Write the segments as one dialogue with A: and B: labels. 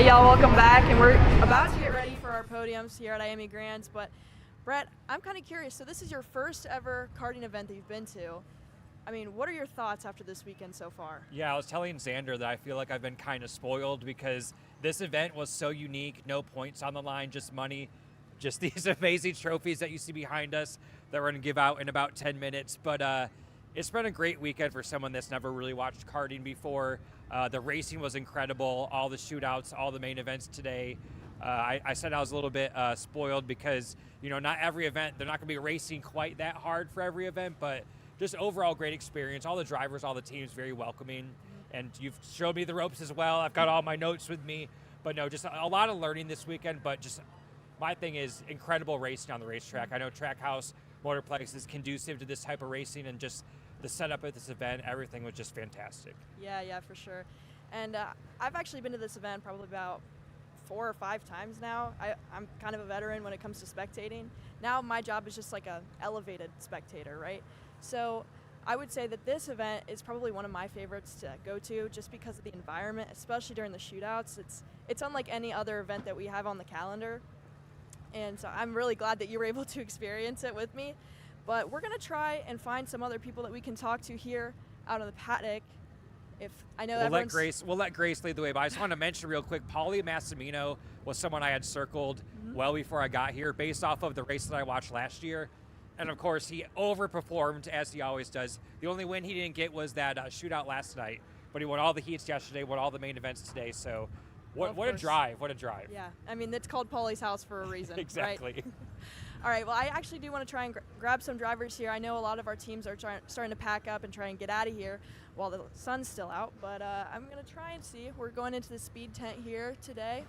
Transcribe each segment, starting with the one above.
A: Hey y'all, welcome back, and we're about to get ready for our podiums here at IAME Grands, but Brett, I'm kind of curious, so this is your first ever karting event that you've been to. I mean, what are your thoughts after this weekend so far?
B: Yeah, I was telling Xander that I feel like I've been kind of spoiled because this event was so unique, no points on the line, just money, just these amazing trophies that you see behind us that we're going to give out in about 10 minutes. But it's been a great weekend for someone that's never really watched karting before. The racing was incredible, all the shootouts, all the main events today. I said I was a little bit spoiled because, not every event, they're not going to be racing quite that hard for every event, but just overall great experience. All the drivers, all the teams, very welcoming. And you've showed me the ropes as well. I've got all my notes with me. But no, just a lot of learning this weekend. But just my thing is incredible racing on the racetrack. I know Trackhouse, Motorplex is conducive to this type of racing, and just the setup at this event, everything was just fantastic.
A: Yeah, for sure. And I've actually been to this event probably about 4 or 5 times now. I'm kind of a veteran when it comes to spectating. Now my job is just like a elevated spectator, right? So I would say that this event is probably one of my favorites to go to just because of the environment, especially during the shootouts. It's unlike any other event that we have on the calendar. And so I'm really glad that you were able to experience it with me. But we're going to try and find some other people that we can talk to here out of the paddock. If I know
B: we'll let Grace lead the way, but I just want to mention real quick, Paulie Massimino was someone I had circled well before I got here based off of the race that I watched last year. And of course, he overperformed as he always does. The only win he didn't get was that shootout last night, but he won all the heats yesterday, won all the main events today. So what a drive, what a drive.
A: Yeah, I mean, it's called Paulie's house for a reason.
B: Exactly.
A: Right? All right, well, I actually do want to try and grab some drivers here. I know a lot of our teams are starting to pack up and try and get out of here while the sun's still out, but I'm going to try and see. We're going into the speed tent here today.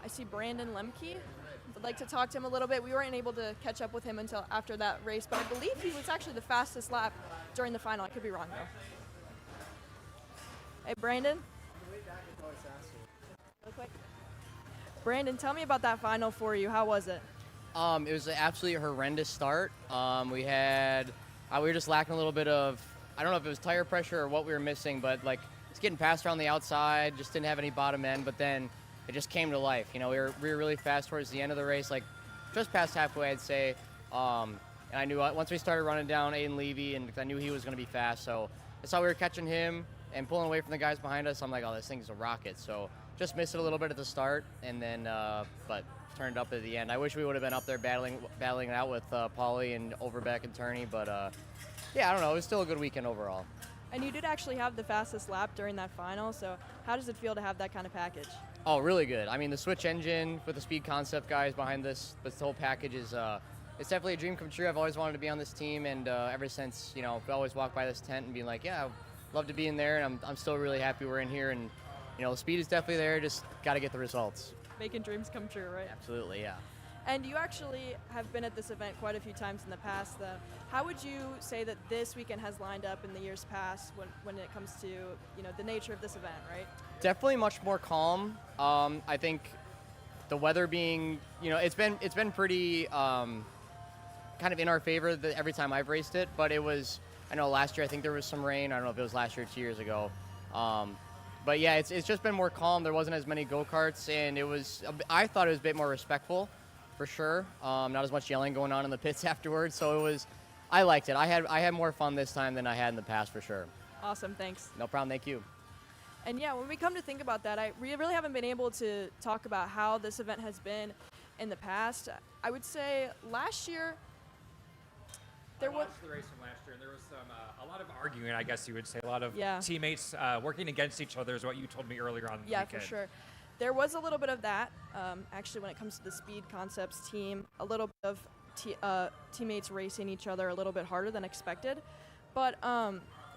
A: I see Brandon Lemke. I'd like to talk to him a little bit. We weren't able to catch up with him until after that race, but I believe he was actually the fastest lap during the final. I could be wrong, though. Hey, Brandon. Real quick. Brandon, tell me about that final for you. How was it?
C: It was an absolutely horrendous start. We were just lacking a little bit of, I don't know if it was tire pressure or what we were missing, but it's getting passed around the outside, just didn't have any bottom end, but then it just came to life. We were really fast towards the end of the race, just past halfway, I'd say. And I knew once we started running down Aiden Levy, and I knew he was going to be fast, so I saw we were catching him and pulling away from the guys behind us. I'm like, oh, this thing's a rocket. So just missed it a little bit at the start, and then, but turned up at the end. I wish we would have been up there battling it out with Paulie and Overbeck and Turney, but yeah, I don't know. It was still a good weekend overall.
A: And you did actually have the fastest lap during that final, so how does it feel to have that kind of package?
C: Oh, really good. I mean, the switch engine with the speed concept guys behind this whole package is it's definitely a dream come true. I've always wanted to be on this team, and ever since, we always walk by this tent and be like, yeah, I'd love to be in there, and I'm still really happy we're in here, and the speed is definitely there, just got to get the results.
A: Making dreams come true, right?
C: Absolutely, yeah.
A: And you actually have been at this event quite a few times in the past. How would you say that this weekend has lined up in the years past when it comes to the nature of this event, right?
C: Definitely much more calm. I think the weather being, it's been pretty kind of in our favor every time I've raced it. But it was, I know last year I think there was some rain. I don't know if it was last year or 2 years ago. But yeah, it's just been more calm. There wasn't as many go-karts, and I thought it was a bit more respectful, for sure. Not as much yelling going on in the pits afterwards. So I liked it. I had more fun this time than I had in the past, for sure.
A: Awesome, thanks.
C: No problem, thank you.
A: And yeah, when we come to think about that, we really haven't been able to talk about how this event has been in the past. I would say last year,
B: I watched the race from last year, and there was a lot of arguing, I guess you would say. A lot of teammates working against each other is what you told me earlier on the weekend.
A: Yeah, for sure. There was a little bit of that. Actually, when it comes to the Speed Concepts team, a little bit of teammates racing each other a little bit harder than expected. But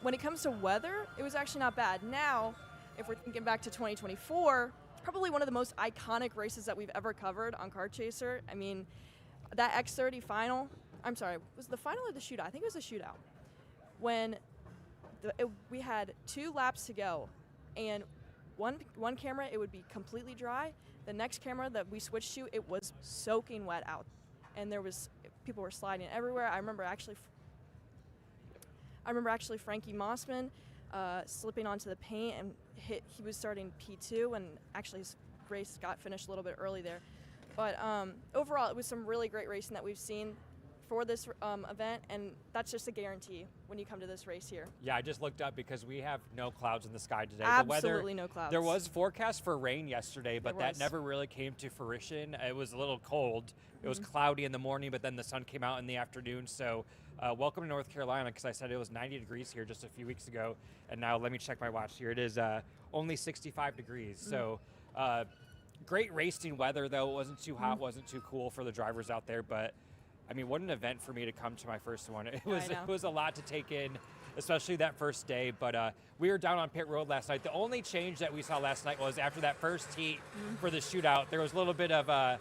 A: when it comes to weather, it was actually not bad. Now, if we're thinking back to 2024, probably one of the most iconic races that we've ever covered on Kart Chaser. I mean, that X30 final, I'm sorry, was it the final or the shootout? I think it was the shootout. When we had 2 laps to go, and one camera, it would be completely dry. The next camera that we switched to, it was soaking wet out. And people were sliding everywhere. I remember actually Frankie Mossman slipping onto the paint and he was starting P2, and actually his race got finished a little bit early there. But overall, it was some really great racing that we've seen for this event, and that's just a guarantee when you come to this race here.
B: Yeah, I just looked up because we have no clouds in the sky today.
A: Absolutely no clouds.
B: There was forecast for rain yesterday, but that
A: was.
B: never really came to fruition. It was a little cold. It was cloudy in the morning, but then the sun came out in the afternoon. So welcome to North Carolina, because I said it was 90 degrees here just a few weeks ago, and now let me check my watch here. It is only 65 degrees. So great racing weather, though. It wasn't too hot, wasn't too cool for the drivers out there, but I mean, what an event for me to come to my first one. It was a lot to take in, especially that first day. But we were down on pit road last night. The only change that we saw last night was after that first heat for the shootout, there was a little bit of, I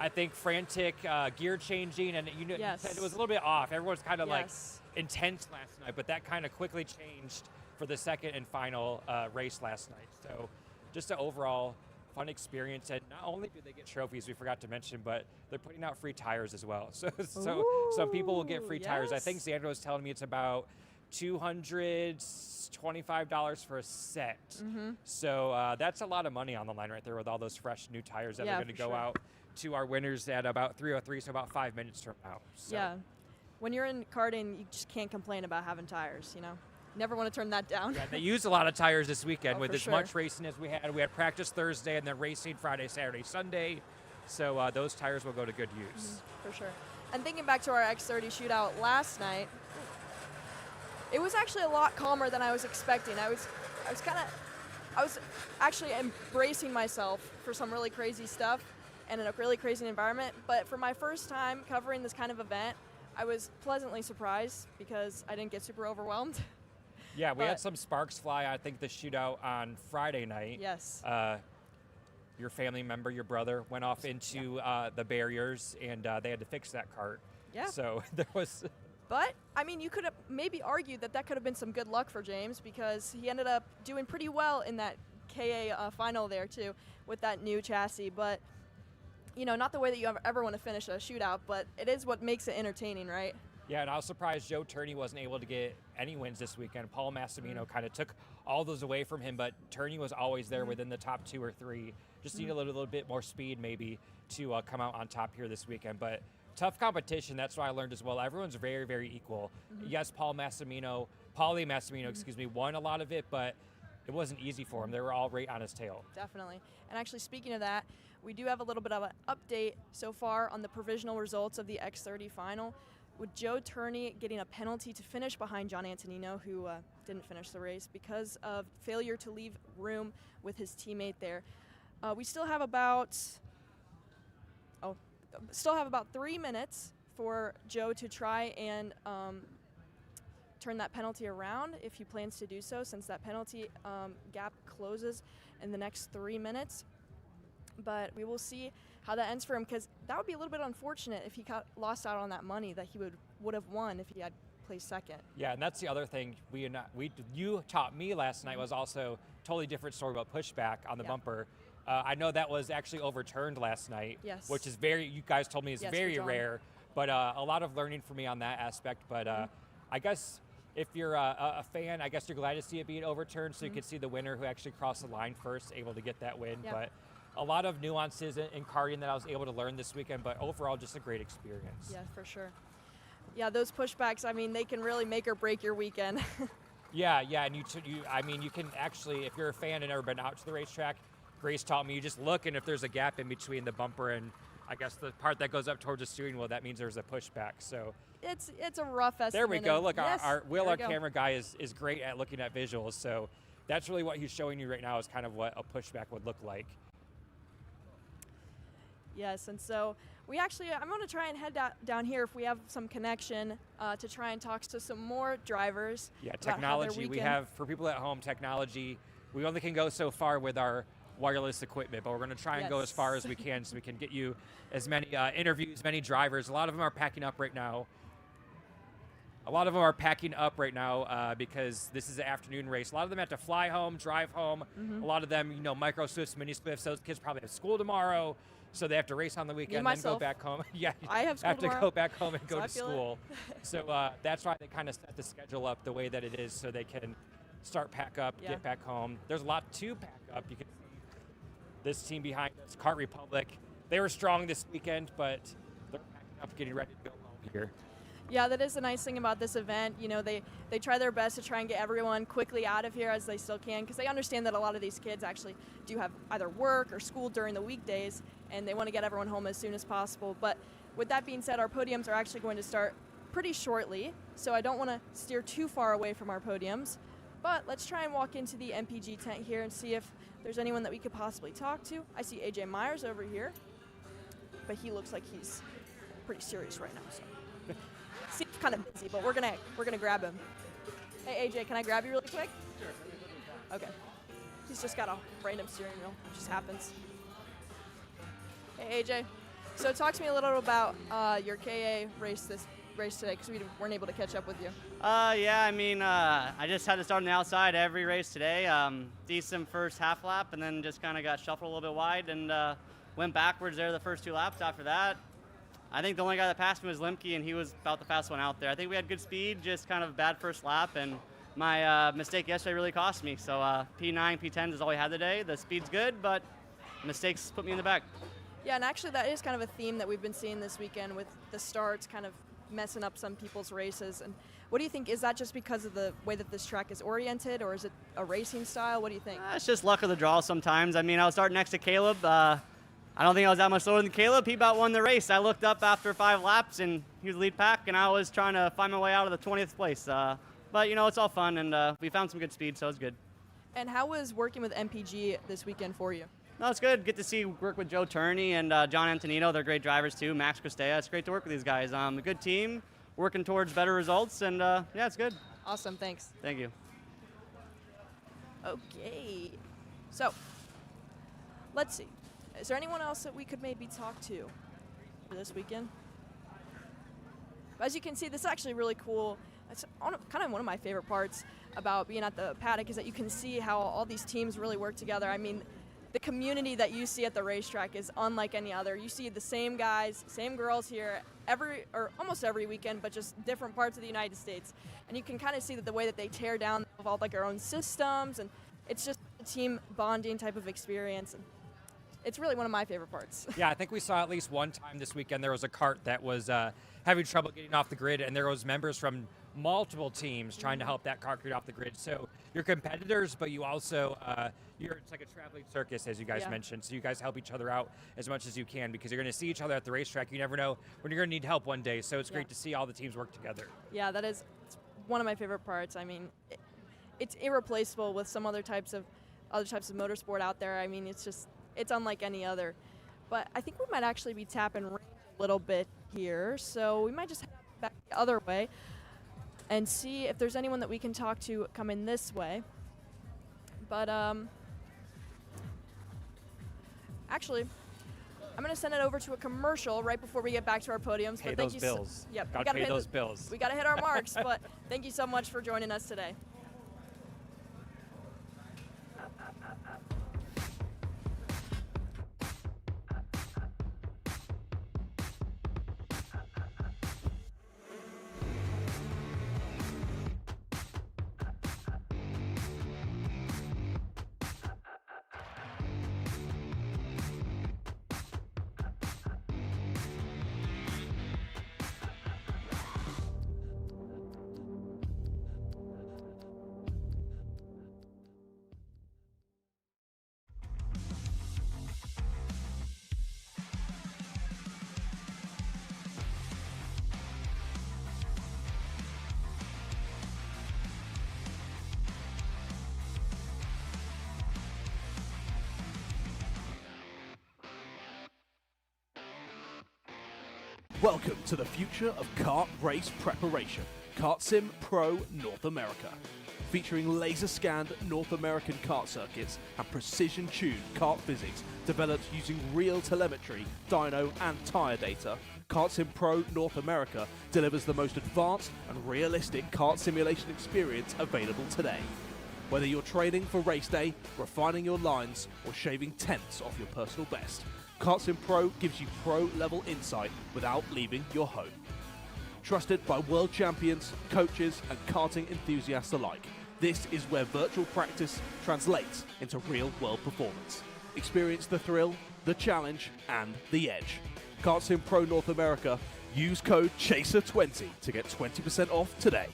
B: think, frantic gear changing, and you said it was a little bit off. Everyone was kind of like intense last night, but that kind of quickly changed for the second and final race last night. So just an overall fun experience, and not only do they get trophies, we forgot to mention, but they're putting out free tires as well. So some people will get free tires. I think Xander was telling me it's about $225 for a set. So that's a lot of money on the line right there with all those fresh new tires that are going to go out to our winners at about 3:03, so about 5 minutes from now. So.
A: Yeah, when you're in karting, you just can't complain about having tires, you know? Never want to turn that down.
B: Yeah, they used a lot of tires this weekend with as
A: sure.
B: much racing as we had. We had practice Thursday and then racing Friday, Saturday, Sunday. So those tires will go to good use.
A: For sure. And thinking back to our X30 shootout last night, it was actually a lot calmer than I was expecting. I was actually embracing myself for some really crazy stuff and in a really crazy environment. But for my first time covering this kind of event, I was pleasantly surprised because I didn't get super overwhelmed.
B: Yeah, we had some sparks fly, I think, the shootout on Friday night.
A: Yes.
B: Your family member, your brother, went off into the barriers, and they had to fix that cart.
A: Yeah.
B: So there was...
A: But, I mean, you could have maybe argued that could have been some good luck for James, because he ended up doing pretty well in that KA final there, too, with that new chassis. But, you know, not the way that you ever want to finish a shootout, but it is what makes it entertaining, right?
B: Yeah, and I was surprised Joe Turney wasn't able to get any wins this weekend. Paul Massimino kind of took all those away from him, but Turney was always there within the top 2 or 3. Just need a little bit more speed maybe to come out on top here this weekend. But tough competition, that's what I learned as well. Everyone's very, very equal. Yes, Paulie Massimino, won a lot of it, but it wasn't easy for him. They were all right on his tail.
A: Definitely. And actually, speaking of that, we do have a little bit of an update so far on the provisional results of the X30 final, with Joe Turney getting a penalty to finish behind John Antonino, who didn't finish the race because of failure to leave room with his teammate there. We still have about 3 minutes for Joe to try and turn that penalty around if he plans to do so, since that penalty gap closes in the next 3 minutes. But we will see how that ends for him, because that would be a little bit unfortunate if he lost out on that money that he would have won if he had placed second.
B: Yeah, and that's the other thing you taught me last night was also totally different story about pushback on the bumper. I know that was actually overturned last night, which is you guys told me is very rare, but a lot of learning for me on that aspect. But I guess if you're a fan, I guess you're glad to see it being overturned, so you can see the winner who actually crossed the line first, able to get that win. But a lot of nuances in karting that I was able to learn this weekend, but overall just a great experience.
A: Yeah, for sure. Yeah, those pushbacks, I mean, they can really make or break your weekend.
B: Yeah, and you can actually, if you're a fan and never been out to the racetrack, Grace taught me, you just look, and if there's a gap in between the bumper and I guess the part that goes up towards the steering wheel, that means there's a pushback. So
A: it's a rough estimate.
B: There we go. Look, our camera guy is great at looking at visuals. So that's really what he's showing you right now is kind of what a pushback would look like.
A: Yes, and so I'm going to try and head down here if we have some connection to try and talk to some more drivers.
B: Yeah, technology. We have, for people at home, technology. We only can go so far with our wireless equipment, but we're going to try and go as far as we can so we can get you as many interviews, many drivers. A lot of them are packing up right now. Because this is an afternoon race. A lot of them have to fly home, drive home. A lot of them, micro Swifts, mini Swifts. Those kids probably have school tomorrow, so they have to race on the weekend, then go back home. Yeah,
A: I have school tomorrow.
B: To go back home and go to school. So that's why they kind of set the schedule up the way that it is, so they can start, pack up,
A: Yeah.
B: get back home. There's a lot to pack up. You can see this team behind us, Kart Republic. They were strong this weekend, but they're packing up, getting ready to go home here.
A: Yeah, that is the nice thing about this event. You know, they try their best to try and get everyone quickly out of here as they still can, because they understand that a lot of these kids actually do have either work or school during the weekdays, and they want to get everyone home as soon as possible. But with that being said, our podiums are actually going to start pretty shortly, so I don't want to steer too far away from our podiums. But let's try and walk into the MPG tent here and see if there's anyone that we could possibly talk to. I see AJ Myers over here, but he looks like he's pretty serious right now. So. Seems kind of busy, but we're gonna grab him. Hey AJ, can I grab you really quick? Sure. Okay. He's just got a random steering wheel. It just happens. Hey AJ, so talk to me a little about your KA race today, because we weren't able to catch up with you.
D: Yeah, I mean, I just had to start on the outside every race today. Decent first half lap, and then just kind of got shuffled a little bit wide and went backwards there the first 2 laps after that. I think the only guy that passed me was Limke, and he was about the fastest one out there. I think we had good speed, just kind of bad first lap, and my mistake yesterday really cost me. So P9, P10 is all we had today. The speed's good, but mistakes put me in the back.
A: Yeah, and actually that is kind of a theme that we've been seeing this weekend with the starts kind of messing up some people's races. And what do you think, is that just because of the way that this track is oriented, or is it a racing style? What do you think?
D: It's just luck of the draw sometimes. I mean, I was starting next to Caleb. I don't think I was that much slower than Caleb. He about won the race. I looked up after 5 laps, and he was lead pack, and I was trying to find my way out of the 20th place. But, you know, it's all fun, and we found some good speed, so it's good.
A: And how was working with MPG this weekend for you?
D: No, it's good. Get to work with Joe Turney and John Antonino. They're great drivers, too. Max Cristea. It's great to work with these guys. A good team, working towards better results, and, yeah, it's good.
A: Awesome, thanks.
D: Thank you.
A: Okay, so let's see. Is there anyone else that we could maybe talk to for this weekend? As you can see, this is actually really cool. It's kind of one of my favorite parts about being at the paddock, is that you can see how all these teams really work together. I mean, the community that you see at the racetrack is unlike any other. You see the same guys, same girls here almost every weekend, but just different parts of the United States. And you can kind of see that the way that they tear down all like our own systems, and it's just a team bonding type of experience. And it's really one of my favorite parts.
B: Yeah, I think we saw at least one time this weekend there was a kart that was having trouble getting off the grid, and there was members from multiple teams trying to help that kart get off the grid. So you're competitors, but you also, it's like a traveling circus, as you guys mentioned. So you guys help each other out as much as you can, because you're going to see each other at the racetrack. You never know when you're going to need help one day. So it's great to see all the teams work together.
A: Yeah, it's one of my favorite parts. I mean, it's irreplaceable with some other types of motorsport out there. I mean, it's unlike any other. But I think we might actually be tapping range a little bit here, so we might just head back the other way and see if there's anyone that we can talk to coming this way. But actually, I'm going to send it over to a commercial right before we get back to our podiums.
B: Pay
A: but thank
B: those
A: you
B: bills.
A: Yep,
B: Gotta pay those bills.
A: We got to hit our marks, but thank you so much for joining us today.
E: Welcome to the future of kart race preparation, Kart Sim Pro North America. Featuring laser-scanned North American kart circuits and precision-tuned kart physics developed using real telemetry, dyno and tyre data, Kart Sim Pro North America delivers the most advanced and realistic kart simulation experience available today. Whether you're training for race day, refining your lines, or shaving tenths off your personal best, Kart Sim Pro gives you pro-level insight without leaving your home. Trusted by world champions, coaches, and karting enthusiasts alike, This is where virtual practice translates into real-world performance. Experience the thrill, the challenge, and the edge. Kart Sim Pro North America. Use code CHASER20 to get 20% off today.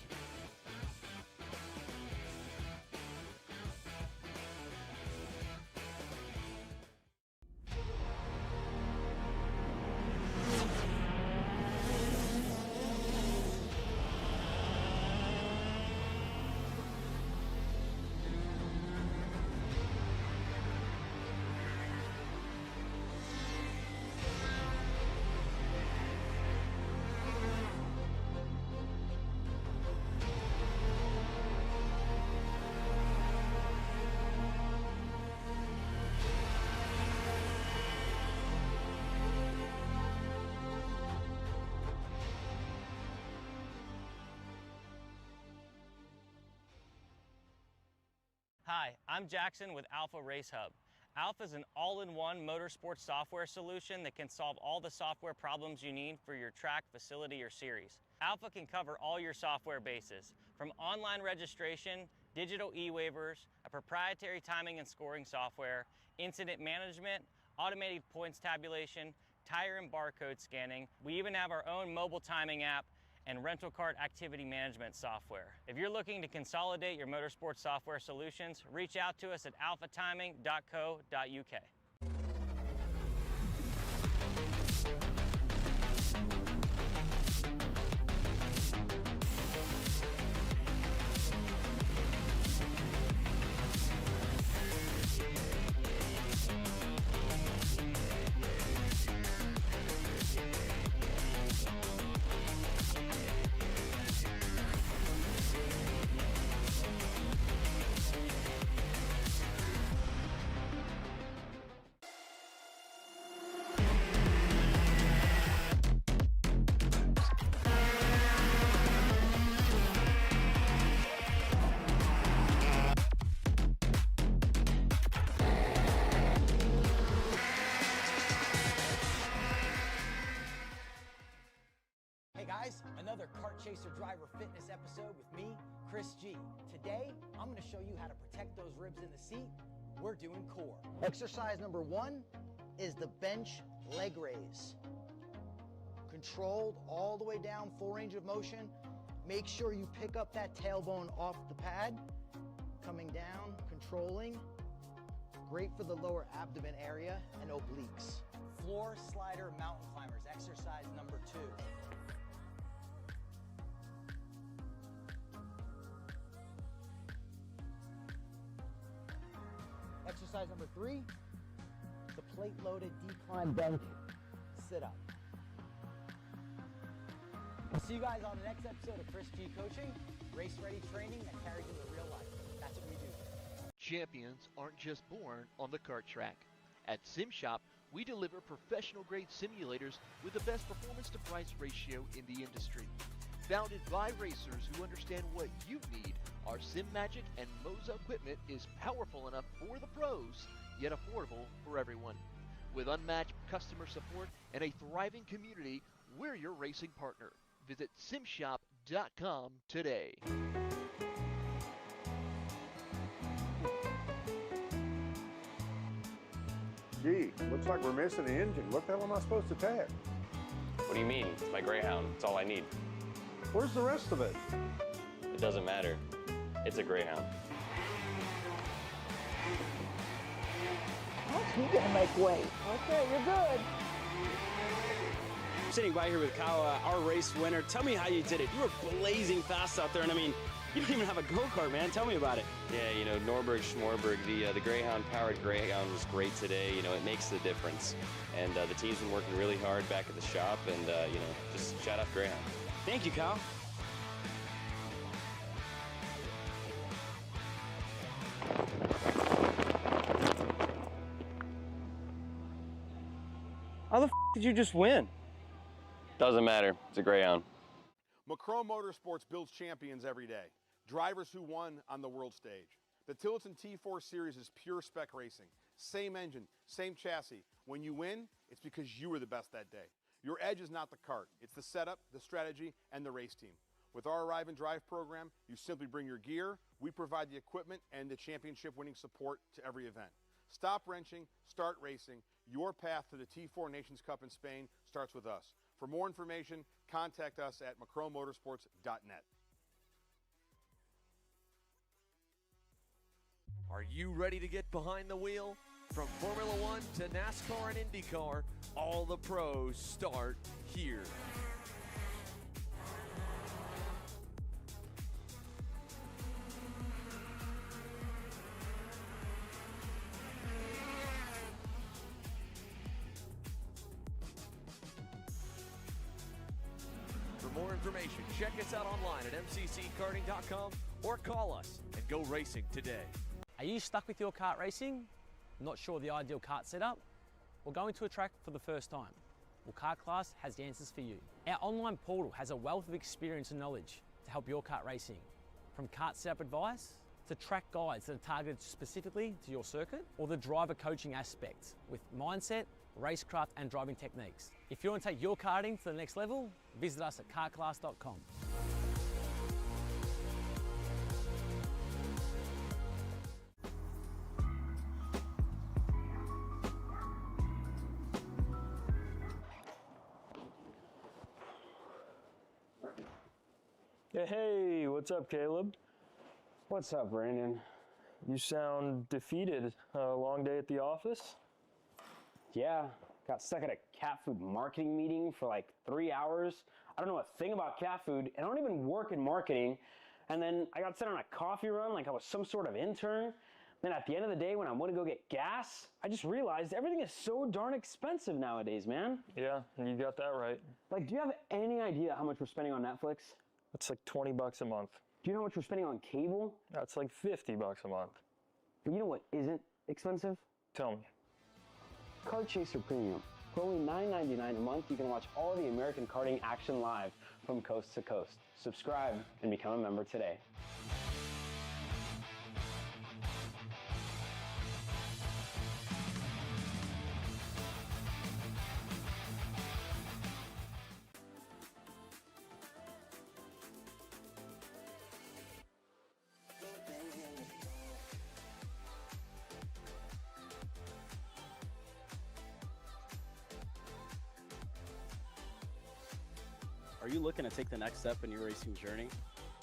F: Hi, I'm Jackson with Alpha Race Hub. Alpha is an all-in-one motorsports software solution that can solve all the software problems you need for your track, facility, or series. Alpha can cover all your software bases, from online registration, digital e-waivers, a proprietary timing and scoring software, incident management, automated points tabulation, tire and barcode scanning. We even have our own mobile timing app and rental cart activity management software. If you're looking to consolidate your motorsports software solutions, reach out to us at alphatiming.co.uk.
G: Hey guys, another Kart Chaser Driver Fitness episode with me, Chris G. Today, I'm going to show you how to protect those ribs in the seat. We're doing core. Exercise number 1 is the bench leg raise. Controlled all the way down, full range of motion. Make sure you pick up that tailbone off the pad. Coming down, controlling. Great for the lower abdomen area and obliques. Floor slider mountain climbers, exercise number 2. Exercise number 3, the plate-loaded decline bench sit-up. I'll see you guys on the next episode of Chris G Coaching, race-ready training that carries into real life. That's what we do.
H: Champions aren't just born on the kart track. At SimShop, we deliver professional-grade simulators with the best performance-to-price ratio in the industry. Founded by racers who understand what you need, our SimMagic and Moza equipment is powerful enough for the pros, yet affordable for everyone. With unmatched customer support and a thriving community, we're your racing partner. Visit simshop.com today.
I: Gee, looks like we're missing the engine. What the hell am I supposed to tag?
J: What do you mean? It's my Greyhound. It's all I need.
I: Where's the rest of it?
J: It doesn't matter. It's a Greyhound.
G: You're gonna make weight. Okay, you're good.
K: I'm sitting by here with Kyle, our race winner. Tell me how you did it. You were blazing fast out there, and I mean, you don't even have a go-kart, man. Tell me about it.
J: Yeah, you know, Norberg, Schmorberg, the Greyhound-powered Greyhound was great today. You know, it makes the difference. And the team's been working really hard back at the shop, and, you know, just shout out Greyhound.
K: Thank you, Kyle. How the f did you just win?
J: Doesn't matter. It's a Greyhound.
I: Macron Motorsports builds champions every day. Drivers who won on the world stage. The Tillotson T4 Series is pure spec racing. Same engine, same chassis. When you win, it's because you were the best that day. Your edge is not the kart. It's the setup, the strategy, and the race team. With our Arrive and Drive program, you simply bring your gear, We provide the equipment and the championship-winning support to every event. Stop wrenching, start racing. Your path to the T4 Nations Cup in Spain starts with us. For more information, contact us at macromotorsports.net.
L: Are you ready to get behind the wheel? From Formula One to NASCAR and IndyCar, all the pros start here. For more information, check us out online at mcckarting.com or call us and go racing today.
M: Are you stuck with your kart racing? Not sure the ideal kart setup? Or going to a track for the first time? Well, Kart Class has the answers for you. Our online portal has a wealth of experience and knowledge to help your kart racing. From kart setup advice to track guides that are targeted specifically to your circuit, or the driver coaching aspects with mindset, racecraft and driving techniques. If you want to take your karting to the next level, visit us at kartclass.com.
N: Hey, what's up, Caleb? What's up, Brandon? You sound defeated. A long day at the office?
O: Yeah, got stuck at a cat food marketing meeting for like 3 hours. I don't know a thing about cat food, and I don't even work in marketing. And then I got sent on a coffee run like I was some sort of intern. Then at the end of the day, when I want to go get gas, I just realized everything is so darn expensive nowadays, man.
N: Yeah, you got that right.
O: Like, do you have any idea how much we're spending on Netflix?
N: That's like $20 a month.
O: Do you know how much we're spending on cable?
N: That's like $50 a month.
O: But you know what isn't expensive?
N: Tell me.
O: Kart Chaser Premium. For only $9.99 a month, you can watch all the American karting action live from coast to coast. Subscribe and become a member today.
P: Are you looking to take the next step in your racing journey?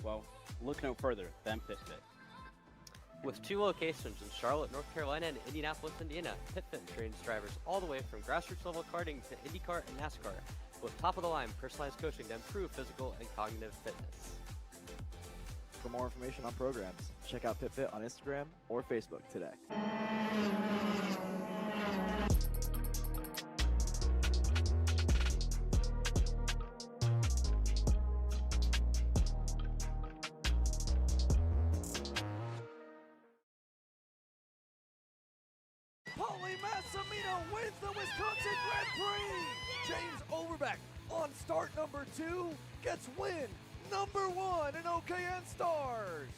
P: Well, look no further than PitFit.
Q: With 2 locations in Charlotte, North Carolina and Indianapolis, Indiana, PitFit trains drivers all the way from grassroots level karting to IndyCar and NASCAR with top-of-the-line personalized coaching to improve physical and cognitive fitness.
R: For more information on programs, check out PitFit on Instagram or Facebook today.
L: Wins the Wisconsin Grand Prix! James Overbeck on start number 2 gets win number 1 in OKN Stars.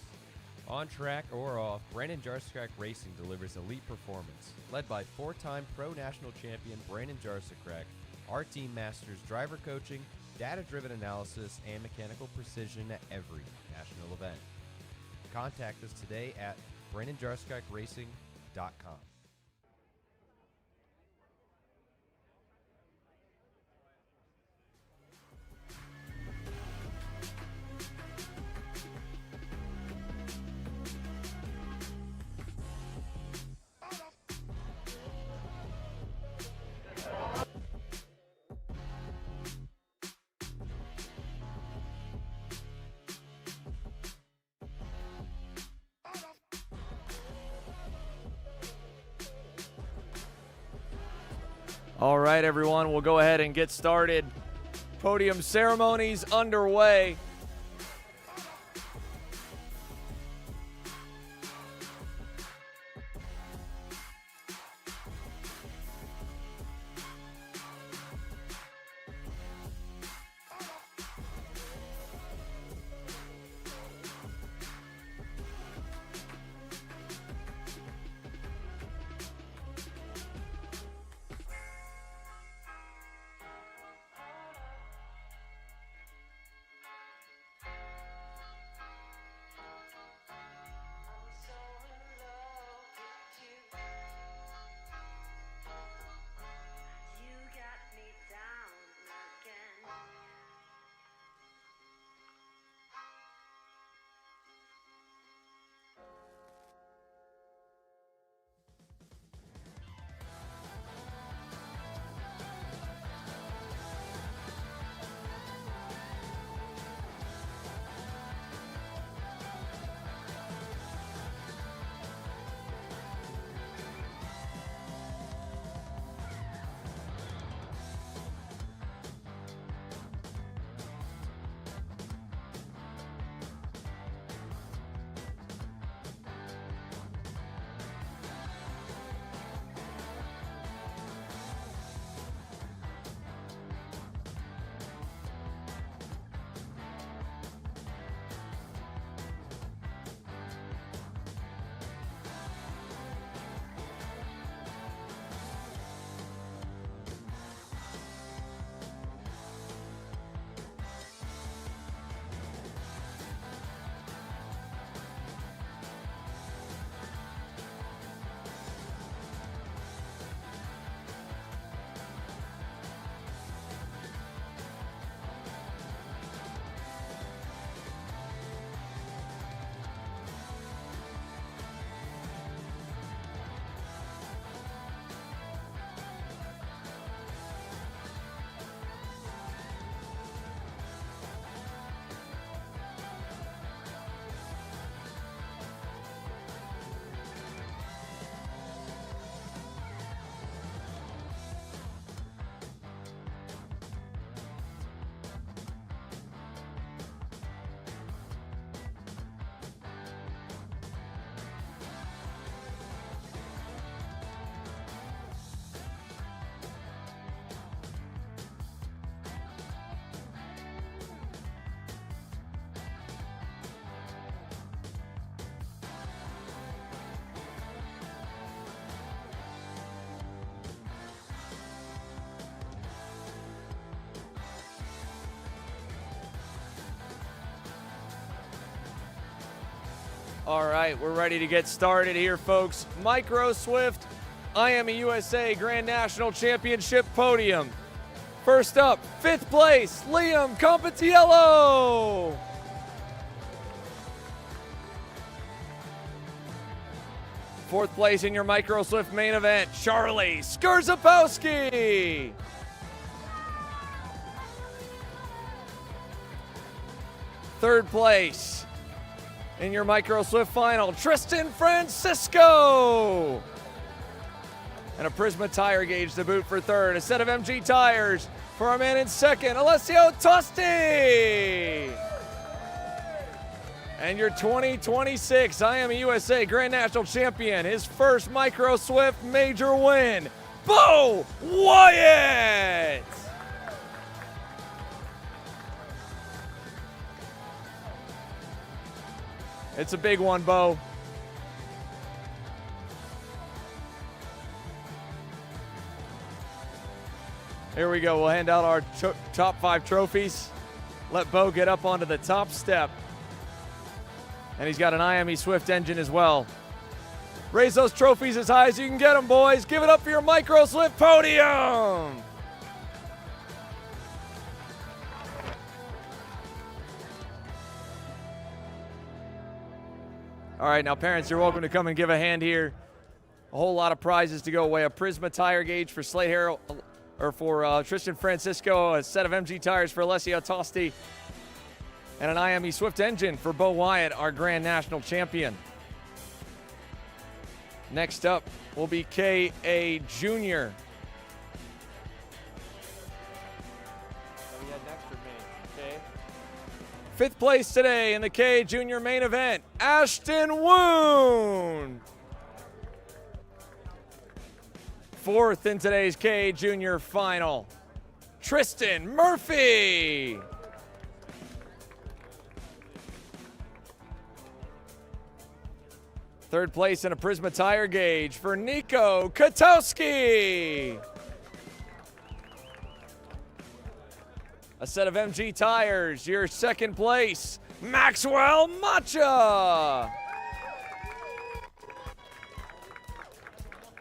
S: On track or off, Brandon Jarsekrak Racing delivers elite performance. Led by 4-time Pro National Champion Brandon Jarsekrak, our team masters driver coaching, data-driven analysis, and mechanical precision at every national event. Contact us today at BrandonJarsekrakRacing.com.
T: All right, everyone, we'll go ahead and get started. Podium ceremonies underway. All right, we're ready to get started here, folks. Micro Swift, IAME USA Grand National Championship Podium. First up, 5th place, Liam Compatiello. Fourth place in your Micro Swift main event, Charlie Skurzapowski. Third place in your Micro Swift final, Tristan Francisco. And a Prisma tire gauge to boot for third. A set of MG tires for our man in second, Alessio Tosti. And your 2026 IAME USA Grand National Champion, his first Micro Swift major win, Bo Wyatt. It's a big one, Bo. Here we go. We'll hand out our top 5 trophies. Let Bo get up onto the top step. And he's got an IAME Swift engine as well. Raise those trophies as high as you can get them, boys. Give it up for your Micro Swift podium. All right, now parents, you're welcome to come and give a hand here. A whole lot of prizes to go away. A Prisma tire gauge for Slate Harrell, or for Tristan Francisco, a set of MG tires for Alessio Tosti, and an IAME Swift engine for Bo Wyatt, our Grand National Champion. Next up will be K.A. Jr. Fifth place today in the K Junior main event, Ashton Woon. Fourth in today's K Junior final, Tristan Murphy. Third place in a Prisma tire gauge for Nico Katowski. A set of MG tires, your second place, Maxwell Macha.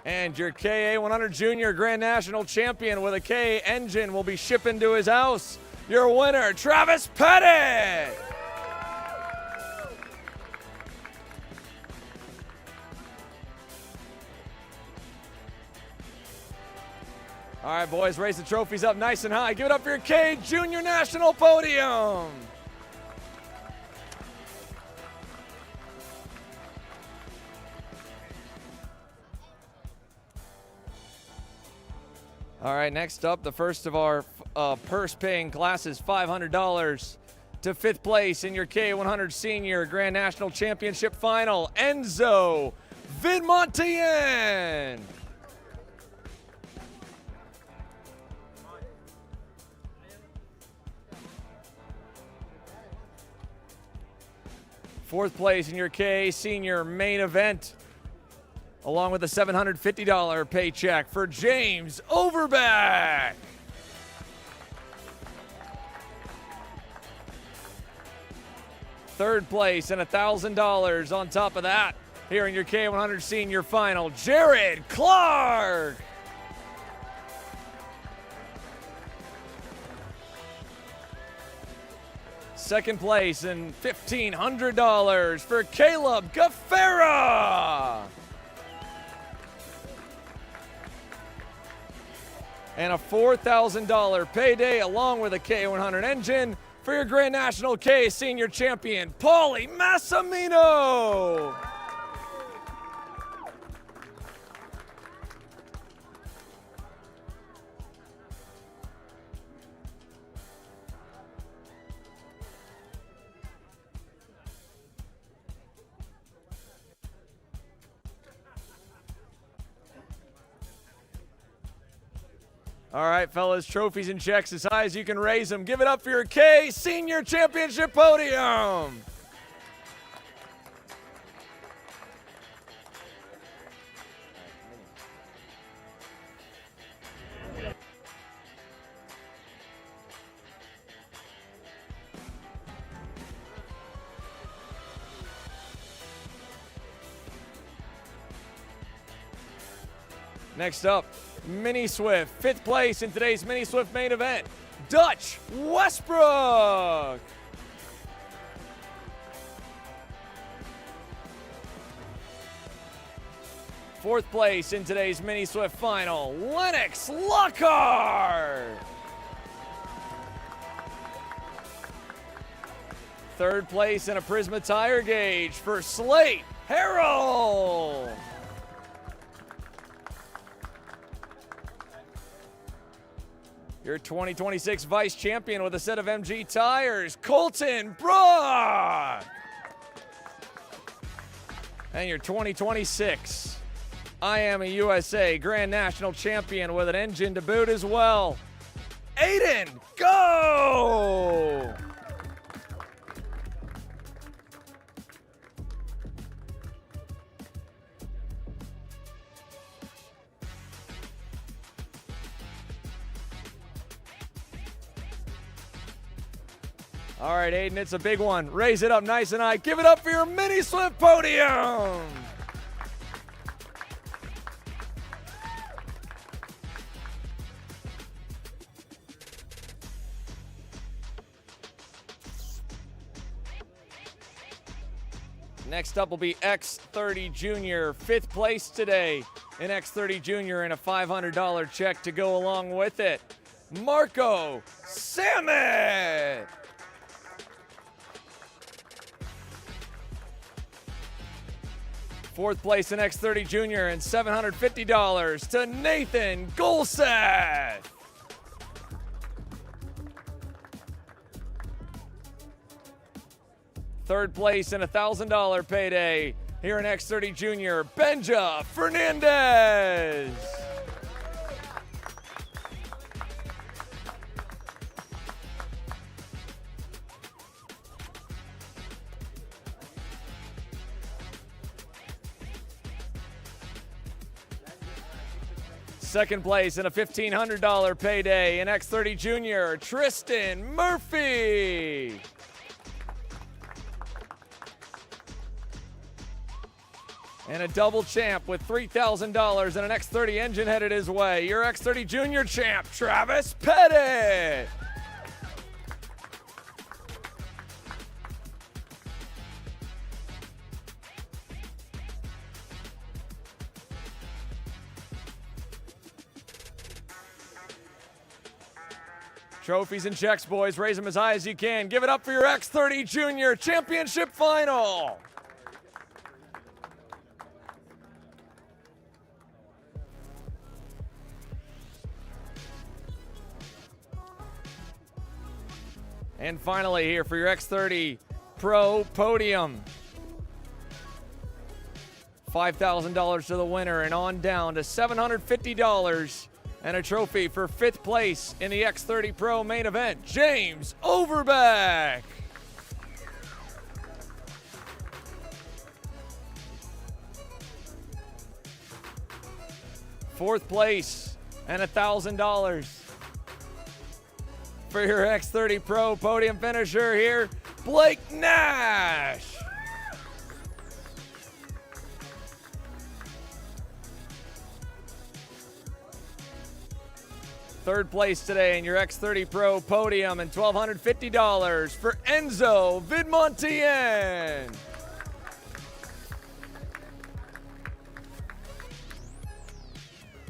T: And your KA100 Junior Grand National Champion with a K engine will be shipping to his house. Your winner, Travis Pettit. All right, boys, raise the trophies up nice and high. Give it up for your K Junior National Podium. All right, next up, the first of our purse-paying classes, $500 to 5th place in your K100 Senior Grand National Championship Final, Enzo Vidmontien. Fourth place in your K Senior main event, along with a $750 paycheck for James Overbeck. Third place and $1,000 on top of that here in your K100 Senior Final, Jared Clark. Second place and $1,500 for Caleb Gaffera. And a $4,000 payday along with a K100 engine for your Grand National K Senior Champion, Paulie Massimino. All right, fellas, trophies and checks as high as you can raise them. Give it up for your K Senior Championship Podium. Next up, Mini Swift. 5th place in today's Mini Swift main event, Dutch Westbrook. Fourth place in today's Mini Swift final, Lennox Lockhart. Third place in a Prisma tire gauge for Slate Harrell. Your 2026 vice champion with a set of MG tires, Colton Brock. And your 2026 IAME USA Grand National Champion with an engine to boot as well, Aiden Go! All right, Aiden, it's a big one. Raise it up nice and high. Give it up for your Mini Swift podium. Next up will be X30 Junior, 5th place today in X30 Junior, and a $500 check to go along with it, Marco Samet. Fourth place in X30 Junior and $750 to Nathan Golseth. Third place and $1,000 payday here in X30 Junior, Benja Fernandez. Second place and a $1,500 payday in X30 Junior, Tristan Murphy. And a double champ with $3,000 and an X30 engine headed his way, your X30 Junior champ, Travis Pettit. Trophies and checks, boys. Raise them as high as you can. Give it up for your X30 Junior Championship Final. And finally here for your X30 Pro Podium. $5,000 to the winner and on down to $750 and a trophy for 5th place in the X30 Pro main event, James Overbeck. Fourth place and $1,000 for your X30 Pro podium finisher here, Blake Nash. Third place today in your X30 Pro podium and $1,250 for Enzo Vidmontien.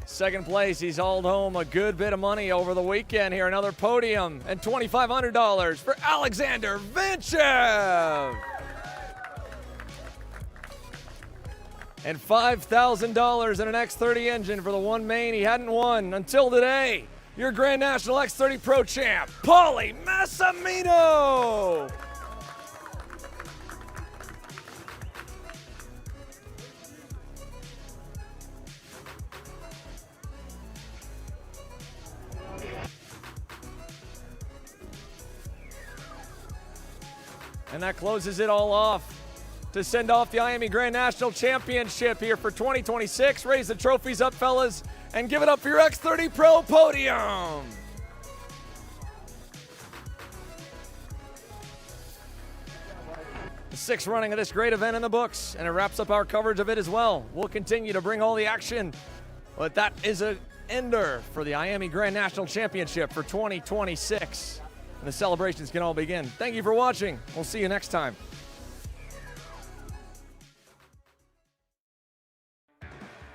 T: Second place, he's hauled home a good bit of money over the weekend here. Another podium and $2,500 for Alexander Vanchev. And $5,000 in an X30 engine for the one main he hadn't won until today. Your Grand National X30 Pro champ, Paulie Massimino. And that closes it all off to send off the IAME Grand National Championship here for 2026. Raise the trophies up, fellas, and give it up for your X30 Pro podium. The 6th running of this great event in the books, and it wraps up our coverage of it as well. We'll continue to bring all the action But that is an ender for the IAME Grand National Championship for 2026. And the celebrations can all begin. Thank you for watching. We'll see you next time.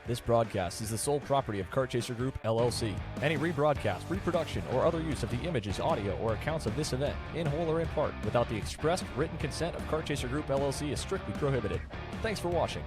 U: This broadcast is the sole property of Kart Chaser Group, LLC. Any rebroadcast, reproduction, or other use of the images, audio, or accounts of this event, in whole or in part, without the expressed written consent of Kart Chaser Group, LLC is strictly prohibited. Thanks for watching.